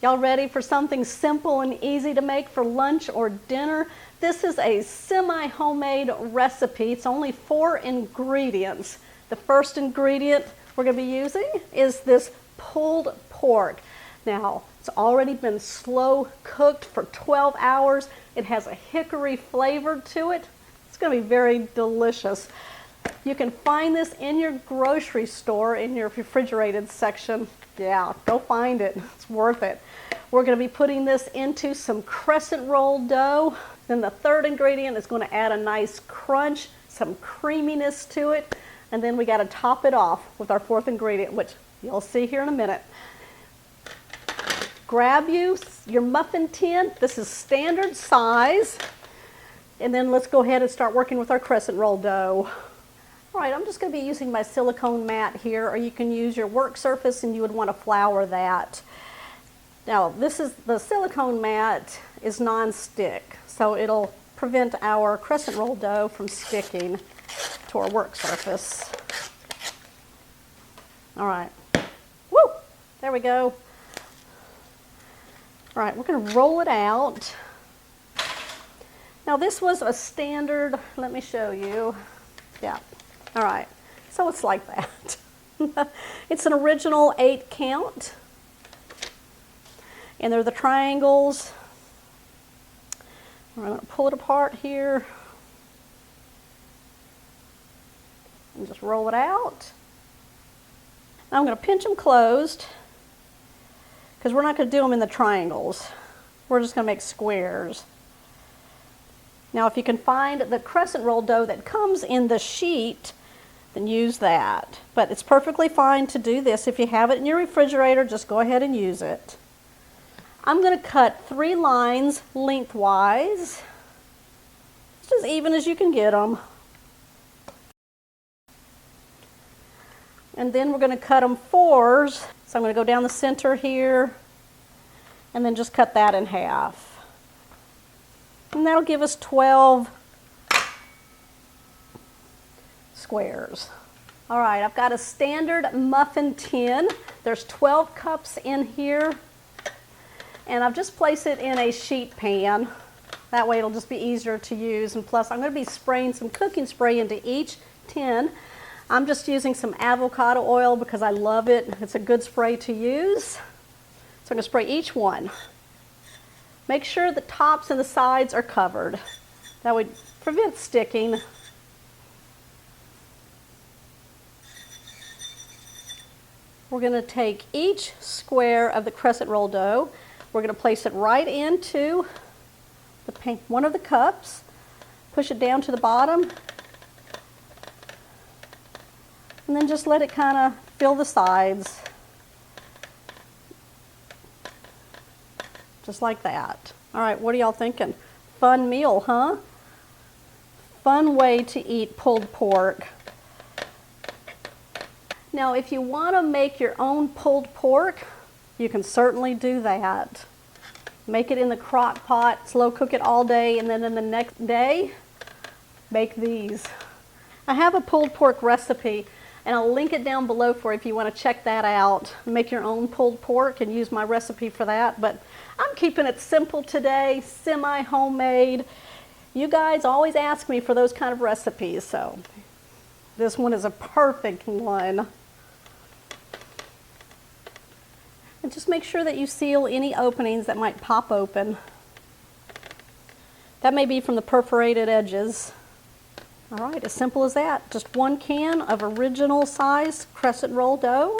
Y'all ready for something simple and easy to make for lunch or dinner? This is a semi-homemade recipe. It's only 4 ingredients. The first ingredient we're going to be using is this pulled pork. Now, it's already been slow cooked for 12 hours. It has a hickory flavor to it. It's going to be very delicious. You can find this in your grocery store in your refrigerated section. Yeah, go find it. It's worth it. We're going to be putting this into some crescent roll dough. Then the third ingredient is going to add a nice crunch, some creaminess to it. And then we got to top it off with our fourth ingredient, which you'll see here in a minute. Grab your muffin tin. This is standard size. And then let's go ahead and start working with our crescent roll dough. All right, I'm just going to be using my silicone mat here, or you can use your work surface and you would want to flour that. Now, the silicone mat is non-stick, so it'll prevent our crescent roll dough from sticking to our work surface. All right, woo, there we go. All right, we're going to roll it out. Now, this was a standard, let me show you. Yeah. All right, so it's like that. It's an original 8 count, and they're the triangles. I'm going to pull it apart here and just roll it out. Now I'm going to pinch them closed because we're not going to do them in the triangles. We're just going to make squares. Now, if you can find the crescent roll dough that comes in the sheet, then use that. But it's perfectly fine to do this. If you have it in your refrigerator, just go ahead and use it. I'm going to cut 3 lines lengthwise, just as even as you can get them. And then we're going to cut them 4s. So I'm going to go down the center here, and then just cut that in half. And that'll give us 12 squares. All right, I've got a standard muffin tin. There's 12 cups in here. And I've just placed it in a sheet pan. That way it'll just be easier to use. And plus I'm going to be spraying some cooking spray into each tin. I'm just using some avocado oil because I love it. It's a good spray to use. So I'm going to spray each one. Make sure the tops and the sides are covered. That would prevent sticking. We're going to take each square of the crescent roll dough. We're going to place it right into one of the cups. Push it down to the bottom. And then just let it kind of fill the sides. Just like that. All right, what are y'all thinking? Fun meal, huh? Fun way to eat pulled pork. Now, if you want to make your own pulled pork, you can certainly do that. Make it in the crock pot, slow cook it all day, and then in the next day, make these. I have a pulled pork recipe, and I'll link it down below for you if you want to check that out. Make your own pulled pork and use my recipe for that. But I'm keeping it simple today, semi-homemade. You guys always ask me for those kind of recipes, so this one is a perfect one. And just make sure that you seal any openings that might pop open. That may be from the perforated edges. All right, as simple as that. Just 1 can of original size crescent roll dough.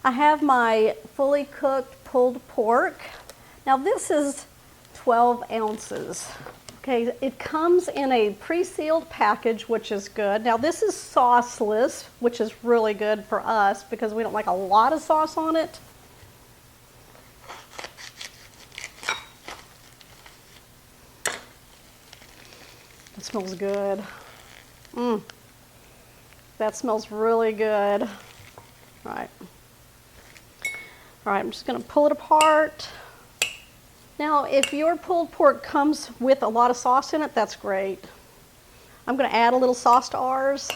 I have my fully cooked pulled pork. Now this is 12 ounces. Okay, it comes in a pre-sealed package, which is good. Now this is sauceless, which is really good for us because we don't like a lot of sauce on it. It smells good. That smells really good. All right. All right, I'm just going to pull it apart. Now, if your pulled pork comes with a lot of sauce in it, that's great. I'm going to add a little sauce to ours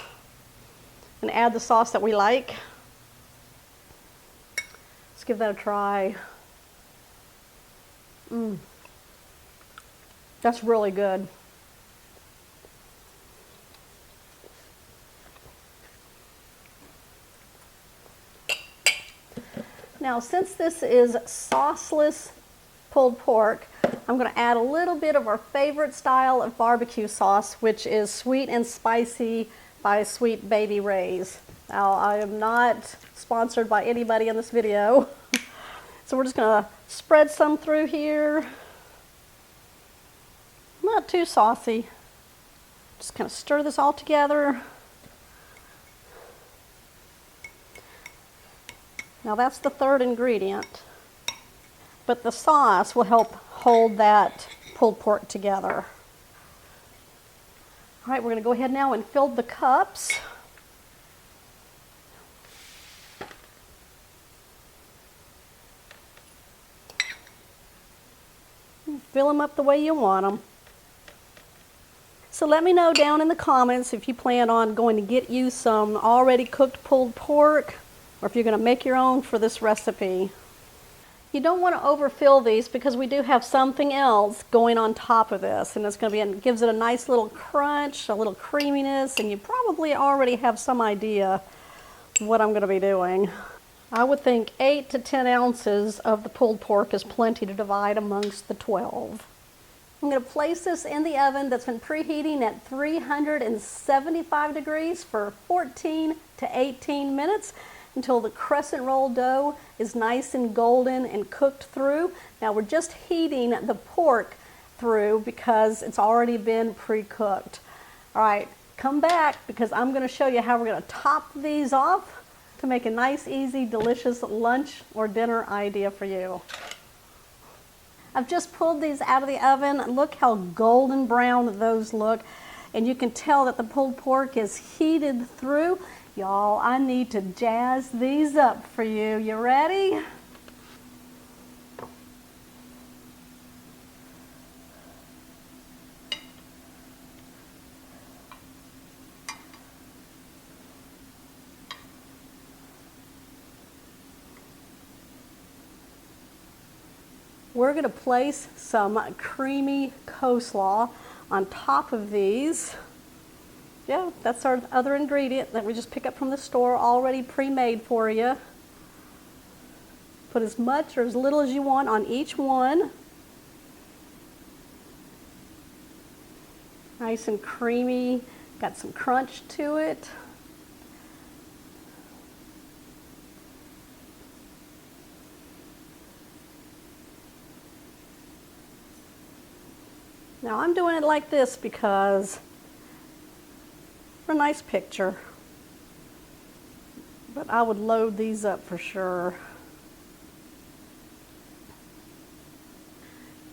and add the sauce that we like. It's give that a try. That's really good. Now, since this is sauceless pulled pork, I'm going to add a little bit of our favorite style of barbecue sauce, which is sweet and spicy by Sweet Baby Ray's. Now, I am not sponsored by anybody in this video, so we're just going to spread some through here. Not too saucy. Just kind of stir this all together. Now that's the third ingredient, but the sauce will help hold that pulled pork together. All right, we're going to go ahead now and fill the cups. Fill them up the way you want them. So let me know down in the comments if you plan on going to get you some already cooked pulled pork, or if you're going to make your own for this recipe. You don't want to overfill these because we do have something else going on top of this, and it's going to be, gives it a nice little crunch, a little creaminess, and you probably already have some idea what I'm going to be doing. I would think 8 to 10 ounces of the pulled pork is plenty to divide amongst the 12. I'm going to place this in the oven that's been preheating at 375 degrees for 14 to 18 minutes until the crescent roll dough is nice and golden and cooked through. Now we're just heating the pork through because it's already been pre-cooked. All right, come back because I'm going to show you how we're going to top these off to make a nice, easy, delicious lunch or dinner idea for you. I've just pulled these out of the oven. Look how golden brown those look. And you can tell that the pulled pork is heated through. Y'all, I need to jazz these up for you. You ready? We're going to place some creamy coleslaw on top of these. Yeah, that's our other ingredient that we just pick up from the store, already pre-made for you. Put as much or as little as you want on each one. Nice and creamy, got some crunch to it. Now I'm doing it like this because for a nice picture, but I would load these up for sure.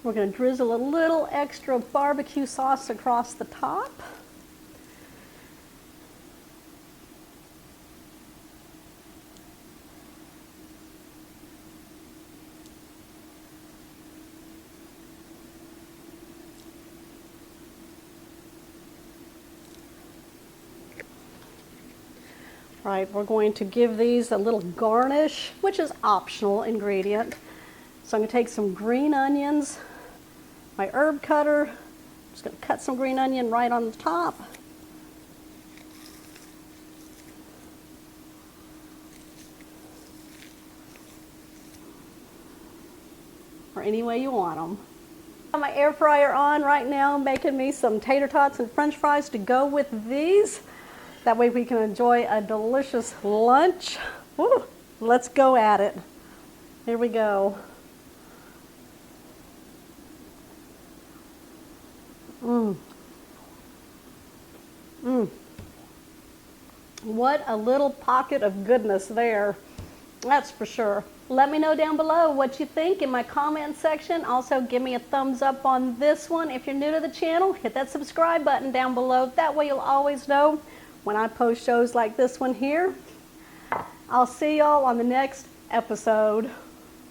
We're going to drizzle a little extra barbecue sauce across the top. Right, we're going to give these a little garnish, which is optional ingredient. So I'm going to take some green onions, my herb cutter, just going to cut some green onion right on the top. Or any way you want them. I have my air fryer on right now, making me some tater tots and french fries to go with these. That way we can enjoy a delicious lunch. Woo, let's go at it. Here we go. What a little pocket of goodness there. That's for sure. Let me know down below what you think in my comment section. Also, give me a thumbs up on this one. If you're new to the channel, hit that subscribe button down below. That way you'll always know when I post shows like this one here. I'll see y'all on the next episode.